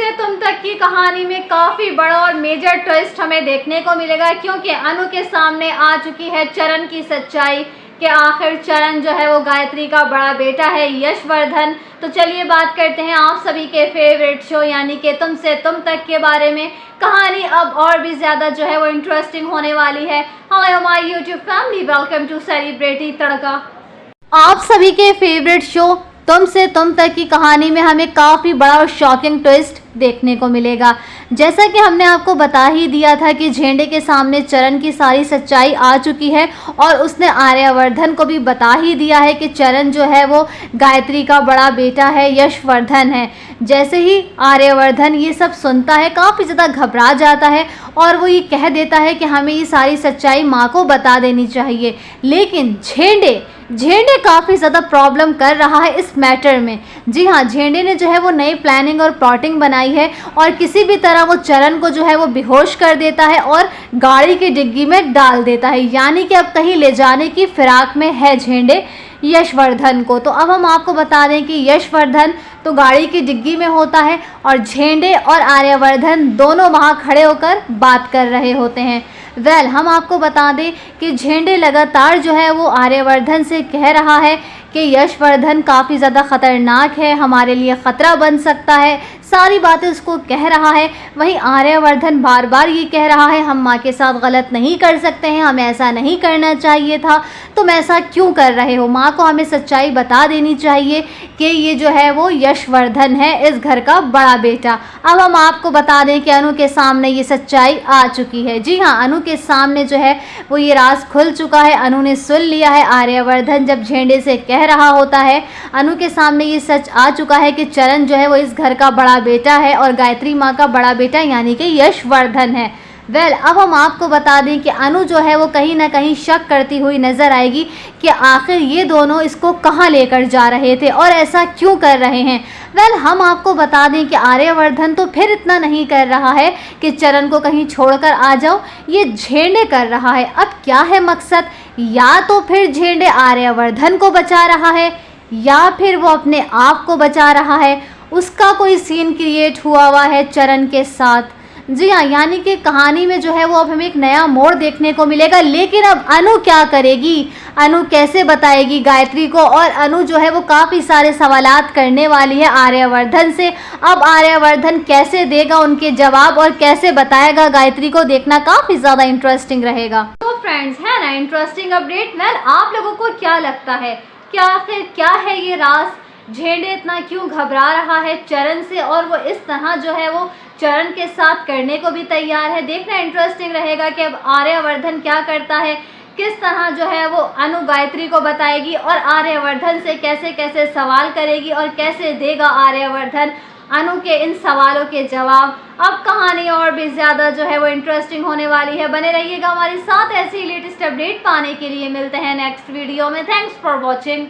से तुम तक की कहानी में काफी बड़ा और मेजर ट्विस्ट हमें देखने को मिलेगा, क्योंकि अनु के सामने आ चुकी है चरण की सच्चाई कि आखिर चरण जो है वो गायत्री का बड़ा बेटा है, यशवर्धन। तो चलिए बात करते हैं आप सभी के फेवरेट शो यानी कि तुम से तुम तक के बारे में। कहानी अब और भी ज़्यादा जो है वो इंटरेस्टिंग होने वाली है। Hello my YouTube family, welcome to celebrity Tadka. आप सभी के फेवरेट शो तुम से तुम तक की कहानी में हमें काफ़ी बड़ा और शॉकिंग ट्विस्ट देखने को मिलेगा। जैसा कि हमने आपको बता ही दिया था कि झेंडे के सामने चरण की सारी सच्चाई आ चुकी है और उसने आर्यवर्धन को भी बता ही दिया है कि चरण जो है वो गायत्री का बड़ा बेटा है, यशवर्धन है। जैसे ही आर्यवर्धन ये सब सुनता है काफ़ी ज़्यादा घबरा जाता है और वो ये कह देता है कि हमें ये सारी सच्चाई माँ को बता देनी चाहिए। लेकिन झेंडे काफ़ी ज़्यादा प्रॉब्लम कर रहा है इस मैटर में। जी हाँ, झेंडे ने जो है वो नई प्लानिंग और प्लॉटिंग बनाई है और किसी भी तरह वो चरण को जो है वो बेहोश कर देता है और गाड़ी की डिग्गी में डाल देता है। यानी कि अब कहीं ले जाने की फिराक में है झेंडे यशवर्धन को। तो अब हम आपको बता दें कि यशवर्धन तो गाड़ी की डिग्गी में होता है और झेंडे और आर्यवर्धन दोनों वहाँ खड़े होकर बात कर रहे होते हैं। हम आपको बता दें कि झेंडे लगातार जो है वो आर्यवर्धन से कह रहा है कि यशवर्धन काफ़ी ज़्यादा ख़तरनाक है, हमारे लिए ख़तरा बन सकता है, सारी बातें उसको कह रहा है। वहीं आर्यवर्धन बार बार ये कह रहा है हम माँ के साथ गलत नहीं कर सकते हैं, हमें ऐसा नहीं करना चाहिए था, तुम ऐसा क्यों कर रहे हो, माँ को हमें सच्चाई बता देनी चाहिए कि ये जो है वो यशवर्धन है, इस घर का बड़ा बेटा। अब हम आपको बता दें कि अनु के सामने ये सच्चाई आ चुकी है। जी हाँ, अनु के सामने जो है वो ये राज खुल चुका है। अनु ने सुन लिया है आर्यवर्धन जब झेंडे से कह रहा होता है। अनु के सामने ये सच आ चुका है कि चरण जो है वो इस घर का बड़ा बेटा है और गायत्री माँ का बड़ा बेटा यानी कि यशवर्धन है। अब हम आपको बता दें कि अनु जो है वो कहीं ना कहीं शक करती हुई नजर आएगी कि आखिर ये दोनों इसको कहाँ लेकर जा रहे थे और ऐसा क्यों कर रहे हैं। हम आपको बता दें कि आर्यवर्धन तो फिर इतना नहीं कर रहा है कि चरण को कहीं छोड़कर आ जाओ, ये झेंडे कर रहा है। अब क्या है मकसद, या तो फिर झेंडे आर्यवर्धन को बचा रहा है या फिर वो अपने आप को बचा रहा है, उसका कोई सीन क्रिएट हुआ है चरण के साथ। जी हाँ, यानी कि कहानी में जो है वो अब हमें एक नया मोड़ देखने को मिलेगा। लेकिन अब अनु क्या करेगी, अनु कैसे बताएगी गायत्री को, और अनु जो है वो काफ़ी सारे सवालात करने वाली है आर्यवर्धन से। अब आर्यवर्धन कैसे देगा उनके जवाब और कैसे बताएगा गायत्री को, देखना काफ़ी ज़्यादा इंटरेस्टिंग रहेगा। तो फ्रेंड्स, है ना इंटरेस्टिंग अपडेट। आप लोगों को क्या लगता है कि आखिर क्या है ये राज, झेंडे इतना क्यों घबरा रहा है चरण से और वो इस तरह जो है वो चरण के साथ करने को भी तैयार है। देखना इंटरेस्टिंग रहेगा कि अब आर्यवर्धन क्या करता है, किस तरह जो है वो अनु गायत्री को बताएगी और आर्यवर्धन से कैसे कैसे सवाल करेगी और कैसे देगा आर्यवर्धन अनु के इन सवालों के जवाब। अब कहानी और भी ज़्यादा जो है वो इंटरेस्टिंग होने वाली है। बने रहिएगा हमारे साथ, ऐसी लेटेस्ट अपडेट पाने के लिए। मिलते हैं नेक्स्ट वीडियो में। Thanks for watching.